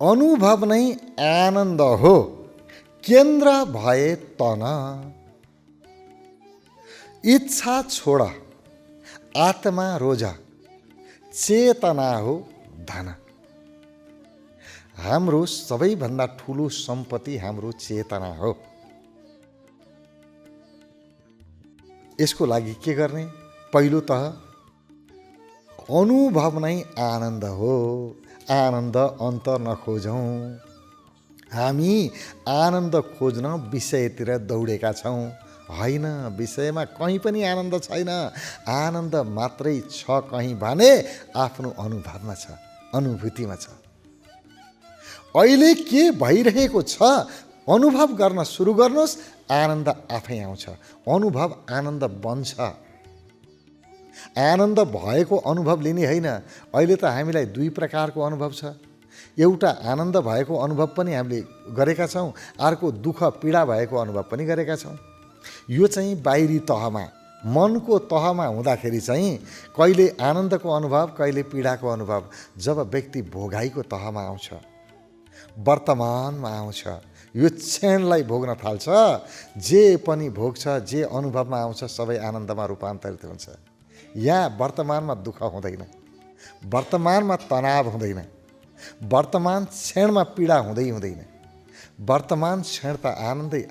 अनुभव नै आनन्द हो, केन्द्र भए तन। इच्छा छोड, आत्मा रोज, चेतना हो धन। हाम्रो सबैभन्दा ठुलो सम्पत्ति हाम्रो चेतना हो। यसको लागि के गर्ने? पहिलो तह अनुभव नै आनन्द हो। आनन्द अन्त नखोजौँ। हामी आनन्द खोज्न विषयतिर दौडेका छौँ। होइन, विषयमा कहीँ पनि आनन्द छैन। आनन्द मात्रै छ कहीँ भने आफ्नो अनुभवमा छ, अनुभूतिमा छ। अहिले के भइरहेको छ अनुभव गर्न सुरु गर्नुहोस्, आनन्द आफै आउँछ। अनुभव आनन्द बन्छ। आनन्द भएको अनुभव लिने होइन। अहिले त हामीलाई दुई प्रकारको अनुभव छ। एउटा आनन्द भएको अनुभव पनि हामीले गरेका छौँ, अर्को दुःख पीडा भएको अनुभव पनि गरेका छौँ। यो चाहिँ बाहिरी तहमा, मनको तहमा हुँदाखेरि चाहिँ कहिले आनन्दको अनुभव, कहिले पीडाको अनुभव। जब व्यक्ति भोगाइको तहमा आउँछ, वर्तमानमा आउँछ, यो क्षणलाई भोग्न थाल्छ, जे पनि भोग्छ, जे अनुभवमा आउँछ सबै आनन्दमा रूपान्तरित हुन्छ। यहाँ वर्तमानमा दुःख हुँदैन, वर्तमानमा तनाव हुँदैन, वर्तमान क्षणमा पीडा हुँदैन। वर्तमान क्षण त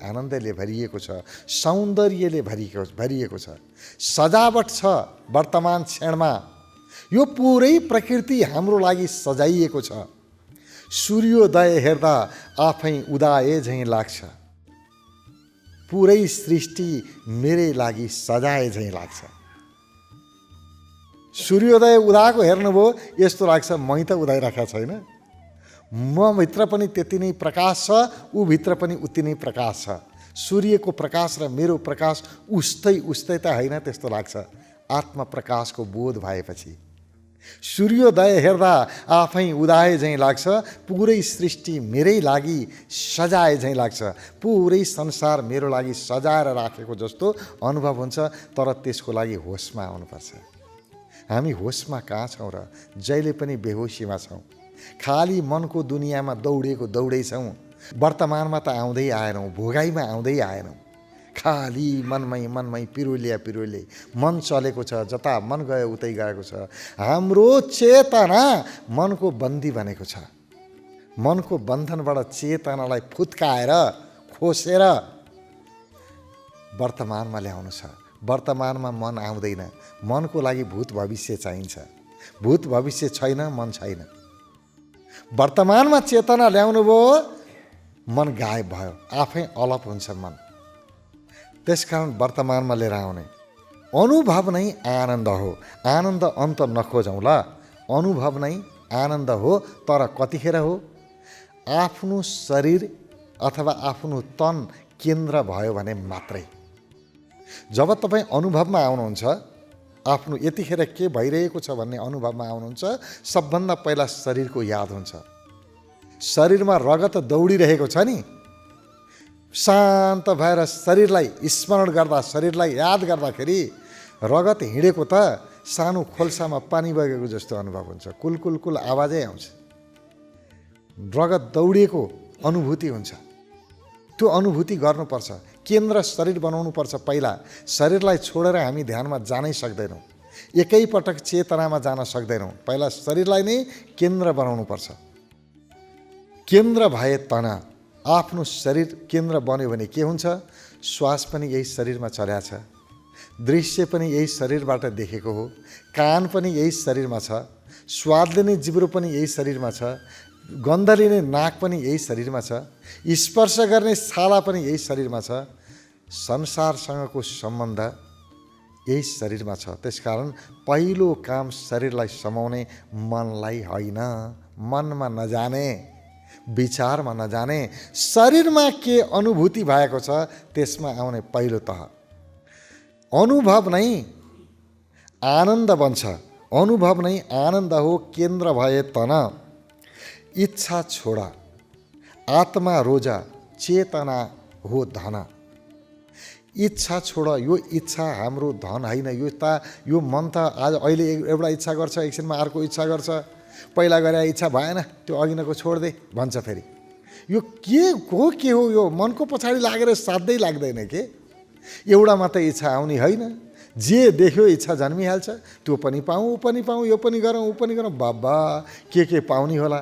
आनन्दले भरिएको छ, सौन्दर्यले भरिएको छ, सजावट छ वर्तमान क्षणमा। यो पुरै प्रकृति हाम्रो लागि सजाइएको छ। सूर्योदय हेर्दा आफै उदाए झैँ लाग्छ। पुरै सृष्टि मेरै लागि सजाए झैँ लाग्छ। सूर्योदय उदाएको हेर्नुभयो, यस्तो लाग्छ मै त उदाइरहेको छैन, म भित्र पनि त्यति नै प्रकाश छ, ऊ भित्र पनि उति नै प्रकाश छ। सूर्यको प्रकाश र मेरो प्रकाश उस्तै त होइन, त्यस्तो लाग्छ आत्मप्रकाशको बोध भएपछि। सूर्योदय हेर्दा आफै उदाए झैँ लाग्छ। पुरै सृष्टि मेरै लागि सजाए झैँ लाग्छ। पुरै संसार मेरो लागि सजाएर राखेको जस्तो अनुभव हुन्छ। तर त्यसको लागि होसमा आउनुपर्छ। हामी होसमा कहाँ छौँ र? जहिले पनि बेहोसीमा छौँ। खाली मनको दुनियाँमा दौडै छौँ। वर्तमानमा त आउँदै आएनौँ, भोगाइमा आउँदै आएनौँ। खाली मनमै पिरुलिया मन चलेको छ, जता मन गयो उतै गएको छ। हाम्रो चेतना मनको बन्दी बनेको छ। मनको बन्धनबाट चेतनालाई फुत्काएर खोसेर वर्तमानमा ल्याउनु छ। वर्तमानमा मन आउँदैन। मनको लागि भूत भविष्य चाहिन्छ। भूत भविष्य छैन, मन छैन। वर्तमानमा चेतना ल्याउनु भयो, मन गायब भयो, आफै अलप हुन्छ मन। त्यसकारण वर्तमानमा लिएर आउने अनुभव नै आनन्द हो। आनन्द अन्त नखोजौँ ल। अनुभव नै आनन्द हो, तर कतिखेर हो? आफ्नो शरीर अथवा आफ्नो तन केन्द्र भयो भने मात्रै। जब तपाईँ अनुभवमा आउनुहुन्छ, आफ्नो यतिखेर के भइरहेको छ भन्ने अनुभवमा आउनुहुन्छ, सबभन्दा पहिला शरीरको याद हुन्छ। शरीरमा रगत दौडिरहेको छ नि, शान्त भएर शरीरलाई स्मरण गर्दा, शरीरलाई याद गर्दाखेरि रगत हिँडेको त सानो खोल्सामा पानी बगेको जस्तो अनुभव हुन्छ। कुल आवाजै आउँछ। रगत दौडिएको अनुभूति हुन्छ। त्यो अनुभूति गर्नुपर्छ। केन्द्र शरीर बनाउनुपर्छ। पहिला शरीरलाई छोडेर हामी ध्यानमा जानै सक्दैनौँ। एकैपटक चेतनामा जान सक्दैनौँ। पहिला शरीरलाई नै केन्द्र बनाउनुपर्छ। केन्द्र भए तना। आफ्नो शरीर केन्द्र बन्यो भने के हुन्छ? श्वास पनि यही शरीरमा चल्या छ, दृश्य पनि यही शरीरबाट देखेको हो, कान पनि यही शरीरमा छ, स्वाद लिने जिब्रो पनि यही शरीरमा छ, गन्ध लिने नाक पनि यही शरीरमा छ, स्पर्श गर्ने छाला पनि यही शरीरमा छ। संसारसँगको सम्बन्ध यही शरीरमा छ। त्यसकारण पहिलो काम शरीरलाई समाउने, मनलाई होइन। मनमा नजाने, विचारमा नजाने, शरीरमा के अनुभूति भएको छ त्यसमा आउने पहिलो तह। अनुभव नै आनन्द बन्छ। अनुभव नै आनन्द हो, केन्द्र भए तन। इच्छा छोड, आत्मा रोजा, चेतना हो धन। इच्छा छोड। यो इच्छा हाम्रो धन होइन। यो मन त आज अहिले एउटा इच्छा गर्छ, एकछिनमा अर्को इच्छा गर्छ। पहिला गरे इच्छा भएन, त्यो अघिनको छोड्दे भन्छ। फेरि यो के हो यो मनको पछाडि लागेर साध्यै लाग्दैन के। एउटा मात्रै इच्छा आउने होइन, जे देख्यो इच्छा जन्मिहाल्छ। त्यो पनि पाऊँ, ऊ पनि पाऊँ, यो पनि गरौँ, ऊ पनि गरौँ, बाबा के पाउने होला।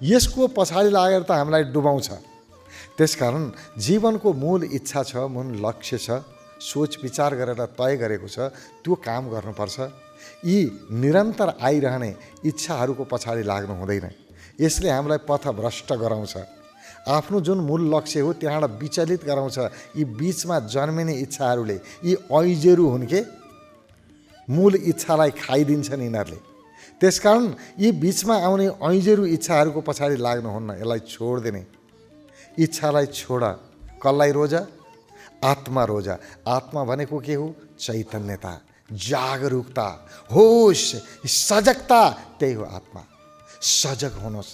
यसको पछाडि लागेर त हामीलाई डुबाउँछ। त्यसकारण जीवनको मूल इच्छा छ, मूल लक्ष्य छ, सोच विचार गरेर तय गरेको छ, त्यो काम गर्नुपर्छ। यी निरन्तर आइरहने इच्छाहरूको पछाडि लाग्नु हुँदैन। यसले हामीलाई पथभ्रष्ट गराउँछ। आफ्नो जुन मूल लक्ष्य हो त्यहाँबाट विचलित गराउँछ। यी बीचमा जन्मिने इच्छाहरूले यी ऐजेरू हुन् के, मूल इच्छालाई खाइदिन्छन् यिनीहरूले। त्यसकारण यी बीचमा आउने ऐजेरू इच्छाहरूको पछाडि लाग्नुहुन्न, यसलाई छोडिदिने। इच्छालाई छोड, कसलाई रोज? आत्मा रोज। आत्मा भनेको के हो? चैतन्यता, जागरुकता, होस, सजगता, त्यही हो आत्मा। सजग हुनुहोस्,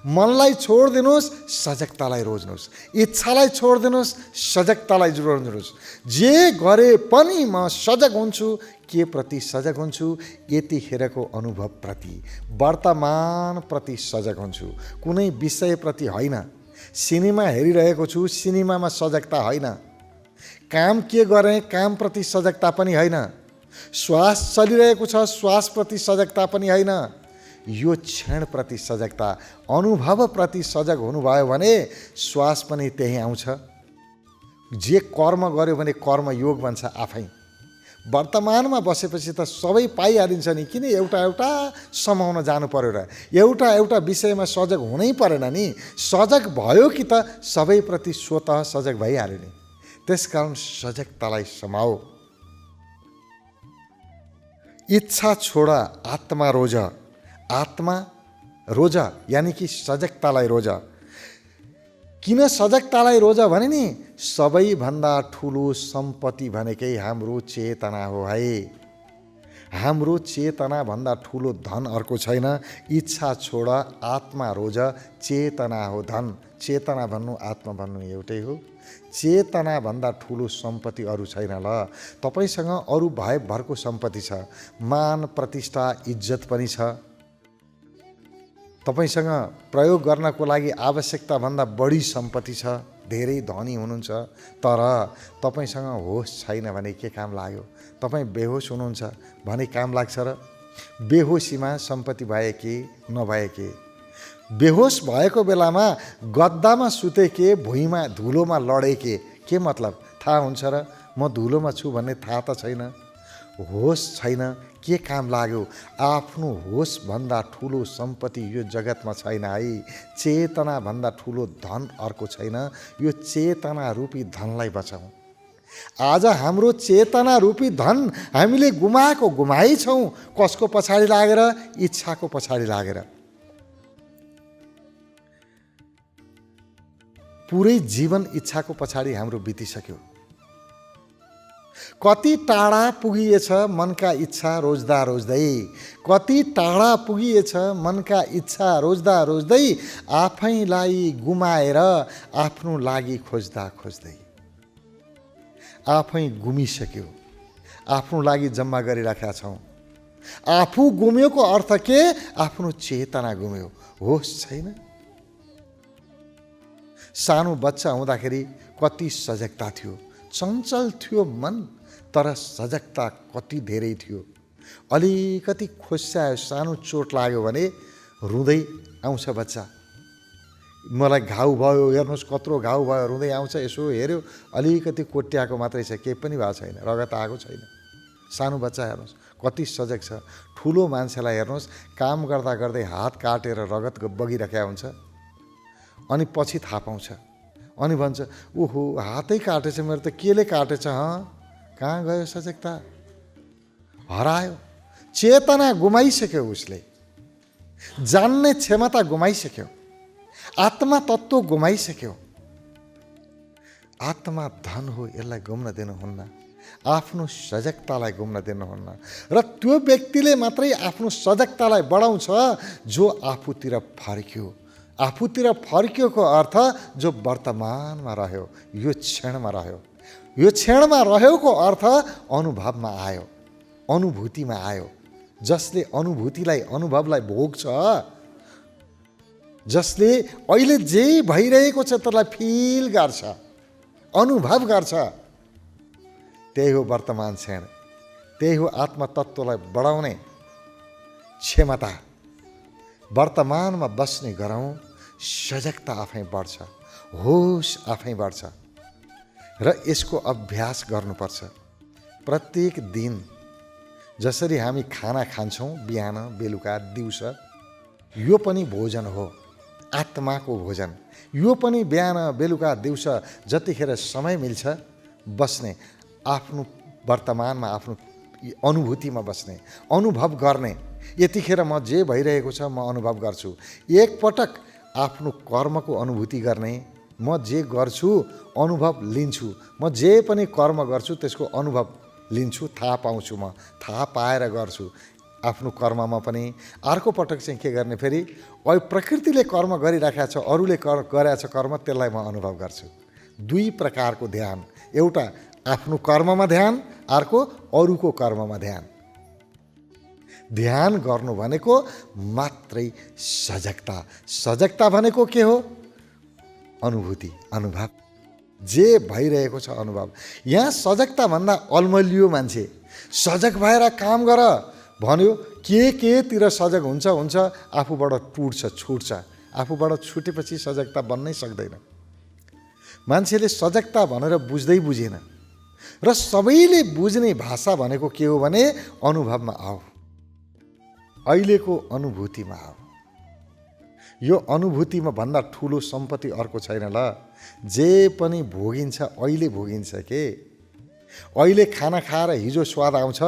मनलाई छोडिदिनुहोस्, सजगतालाई रोज्नुहोस्। इच्छालाई छोडिदिनुहोस्, सजगतालाई रोज्नुहोस्। जे गरे पनि म सजग हुन्छु। के प्रति सजग हुन्छु? यतिखेरको अनुभव प्रति, वर्तमान प्रति सजग हुन्छु, कुनै विषयप्रति होइन। सिनेमा हेरिरहेको छु, सिनेमामा सजगता होइन। काम के गरेँ, कामप्रति सजगता पनि होइन। श्वास चलिरहेको छ, श्वासप्रति सजगता पनि होइन। यो क्षणप्रति सजगता, अनुभवप्रति सजग हुनुभयो भने श्वास पनि त्यही आउँछ। जे कर्म गर्यो भने कर्मयोग बन्छ आफै। वर्तमानमा बसेपछि त सबै पाइहालिन्छ नि, किन एउटा समाउन जानु पर्यो र? एउटा विषयमा सजग हुनै परेन नि। सजग भयो कि त सबैप्रति स्वतः सजग भइहाल्यो नि। त्यसकारण सजगतालाई समाओ। इच्छा छोड, आत्मा रोज। आत्मा रोज यानि कि सजगतालाई रोज। किन सजगतालाई रोज भने नि, सबैभन्दा ठुलो सम्पत्ति भनेकै हाम्रो चेतना हो है। हाम्रो चेतनाभन्दा ठुलो धन अर्को छैन। इच्छा छोड, आत्मा रोज, चेतना हो धन। चेतना भन्नु आत्मा भन्नु एउटै हो। चेतनाभन्दा ठुलो सम्पत्ति अरू छैन। ल, तपाईँसँग अरू भए भरको सम्पत्ति छ, मान प्रतिष्ठा इज्जत पनि छ। तपाईसँग प्रयोग गर्नको लागि आवश्यकताभन्दा बढी सम्पत्ति छ, धेरै धनी हुनुहुन्छ। तर तपाईसँग होस छैन भने के काम लाग्यो? तपाईँ बेहोस हुनुहुन्छ भने काम लाग्छ र? बेहोसीमा सम्पत्ति भए के नभए के? बेहोस भएको बेलामा गद्दामा सुते के, भुइँमा धुलोमा लडे के मतलब थाहा हुन्छ र? म धुलोमा छु भन्ने थाहा त छैन। होस छैन, के काम लाग्यो? आफ्नो होसभन्दा ठुलो सम्पत्ति यो जगतमा छैन है। चेतनाभन्दा ठुलो धन अर्को छैन। यो चेतना रूपी धनलाई बचाउँ। आज हाम्रो चेतना रूपी धन हामीले गुमाएको गुमाइ छौँ। कसको पछाडि लागेर? इच्छाको पछाडि लागेर। पुरै जीवन इच्छाको पछाडि हाम्रो बितिसक्यो। कति टाढा पुगिएछ मनका इच्छा रोज्दा रोज्दै। कति टाढा पुगिएछ मनका इच्छा रोज्दा रोज्दै। आफैलाई गुमाएर आफ्नो लागि खोज्दा खोज्दै। आफै गुमिसक्यो, आफ्नो लागि जम्मा गरिराखेका छौँ। आफू गुम्योको अर्थ के? आफ्नो चेतना गुम्यो, होस छैन। सानो बच्चा हुँदाखेरि कति सजगता थियो, चञ्चल थियो मन, तर सजगता कति धेरै थियो। अलिकति खोस्यायो, सानो चोट लाग्यो भने रुँदै आउँछ बच्चा। मलाई घाउ भयो, हेर्नुहोस् कत्रो घाउ भयो, रुँदै आउँछ। यसो हेऱ्यो, अलिकति कोट्याएको मात्रै छ, केही पनि भएको छैन, रगत आएको छैन। सानो बच्चा हेर्नुहोस् कति सजग छ। ठुलो मान्छेलाई हेर्नुहोस्, काम गर्दा गर्दै हात काटेर रगत बगिरहेको हुन्छ, अनि पछि थाहा पाउँछ, अनि भन्छ ओहो हातै काटेछ मेरो त, केले काटेछ? कहाँ गयो सजगता? हरायो। चेतना गुमाइसक्यो, उसले जान्ने क्षमता गुमाइसक्यो, आत्मा तत्त्व गुमाइसक्यो। आत्मा धन हो, यसलाई गुम्न दिनुहुन्न। आफ्नो सजगतालाई गुम्न दिनुहुन्न। र त्यो व्यक्तिले मात्रै आफ्नो सजगतालाई बढाउँछ जो आफूतिर फर्क्यो। आफूतिर फर्किएको अर्थ जो वर्तमानमा रह्यो, यो क्षणमा रह्यो। यो क्षणमा रहेको अर्थ अनुभवमा आयो, अनुभूतिमा आयो। जसले अनुभूतिलाई अनुभवलाई भोग्छ, जसले अहिले जे भइरहेको छ त्यसलाई फिल गर्छ, अनुभव गर्छ, त्यही हो वर्तमान क्षण, त्यही हो आत्मतत्त्वलाई बढाउने क्षमता। वर्तमानमा बस्ने गरौँ, सजगता आफै बढ्छ, होस आफै बढ्छ र यसको अभ्यास गर्नुपर्छ। प्रत्येक दिन जसरी हामी खाना खान्छौँ बिहान बेलुका दिउँसो, यो पनि भोजन हो, आत्माको भोजन। यो पनि बिहान बेलुका दिउँसो जतिखेर समय मिल्छ बस्ने, आफ्नो वर्तमानमा आफ्नो अनुभूतिमा बस्ने, अनुभव गर्ने। यतिखेर म जे भइरहेको छ म अनुभव गर्छु। एकपटक आफ्नो कर्मको अनुभूति गर्ने, म जे गर्छु अनुभव लिन्छु, म जे पनि कर्म गर्छु त्यसको अनुभव लिन्छु, थाहा पाउँछु, म थाहा पाएर गर्छु आफ्नो कर्ममा पनि। अर्को पटक चाहिँ के गर्ने, फेरि प्रकृतिले कर्म गरिराखेको छ, अरूले गरेछ कर्म, त्यसलाई म अनुभव गर्छु। दुई प्रकारको ध्यान, एउटा आफ्नो कर्ममा ध्यान, अर्को अरूको कर्ममा ध्यान। ध्यान गर्नु भनेको मात्रै सजगता। सजगता भनेको के हो? अनुभूति, अनुभव, जे भइरहेको छ अनुभव। यहाँ सजगता भन्दा अल्मलियो मान्छे। सजग भएर काम गर भन्यो, केतिर सजग हुन्छ, आफूबाट छुट्छ। आफूबाट छुटेपछि सजगता बन्नै सक्दैन। मान्छेले सजगता भनेर बुझेन र सबैले बुझ्ने भाषा भनेको के हो भने अनुभवमा आऊ, अहिलेको अनुभूतिमा आऊ। यो अनुभूतिमा भन्दा ठुलो सम्पत्ति अर्को छैन ल। जे पनि भोगिन्छ अहिले भोगिन्छ के। अहिले खाना खाएर हिजो स्वाद आउँछ,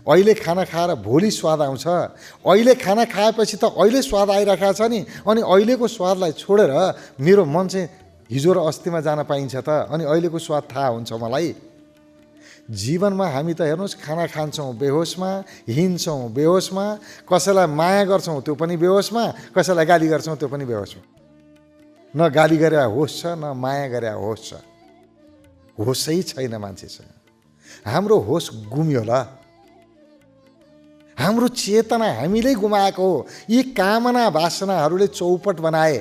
अहिले खाना खाएर भोलि स्वाद आउँछ, अहिले खाना खाएपछि त अहिले स्वाद आइरहेको छ नि, अनि अहिलेको स्वादलाई छोडेर मेरो मन चाहिँ हिजो र अस्तिमा जान पाइन्छ त, अनि अहिलेको स्वाद थाहा हुन्छ मलाई। जीवनमा हामी त हेर्नुहोस्, खाना खान्छौँ बेहोसमा, हिँड्छौँ बेहोसमा, कसैलाई माया गर्छौँ त्यो पनि बेहोसमा, कसैलाई गाली गर्छौँ त्यो पनि बेहोसमा। न गाली गरे होस छ, न माया गरे होस छ। होसै छैन मान्छेसँग। हाम्रो होस गुम्यो ल। हाम्रो चेतना हामीले गुमाएको हो। यी कामना वासनाहरूले चौपट बनाए।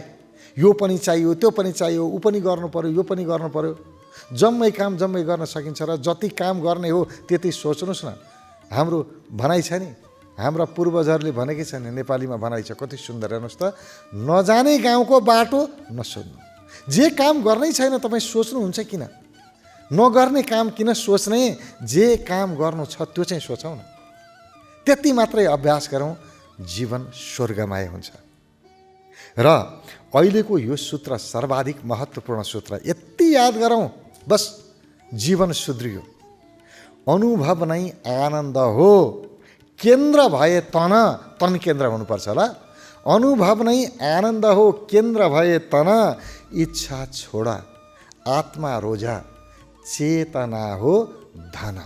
यो पनि चाहियो, त्यो पनि चाहियो, ऊ पनि गर्नु पर्यो, यो पनि गर्नु पर्यो। जम्मै काम जम्मै गर्न सकिन्छ र जति काम गर्ने हो त्यति सोच्नुहोस् न। हाम्रो भनाइ छ नि, हाम्रा पूर्वजहरूले भनेकै छ नि, नेपालीमा भनाइ छ, कति सुन्दर, हेर्नुहोस् त। नजाने गाउँको बाटो नसोध्नु। जे काम गर्नै छैन तपाईँ सोच्नुहुन्छ किन? नगर्ने काम किन सोच्ने? जे काम गर्नु छ त्यो चाहिँ सोचौँ न। त्यति मात्रै अभ्यास गरौँ, जीवन स्वर्गमय हुन्छ। र अहिलेको यो सूत्र सर्वाधिक महत्त्वपूर्ण सूत्र, यति याद गरौँ बस जीवन सुध्रियो। अनुभव नै आनन्द हो। केन्द्र भए तन केन्द्र हुनुपर्छ ल। अनुभव नै आनन्द हो, केन्द्र भए तन, इच्छा छोडा, आत्मा रोजा, चेतना हो धन।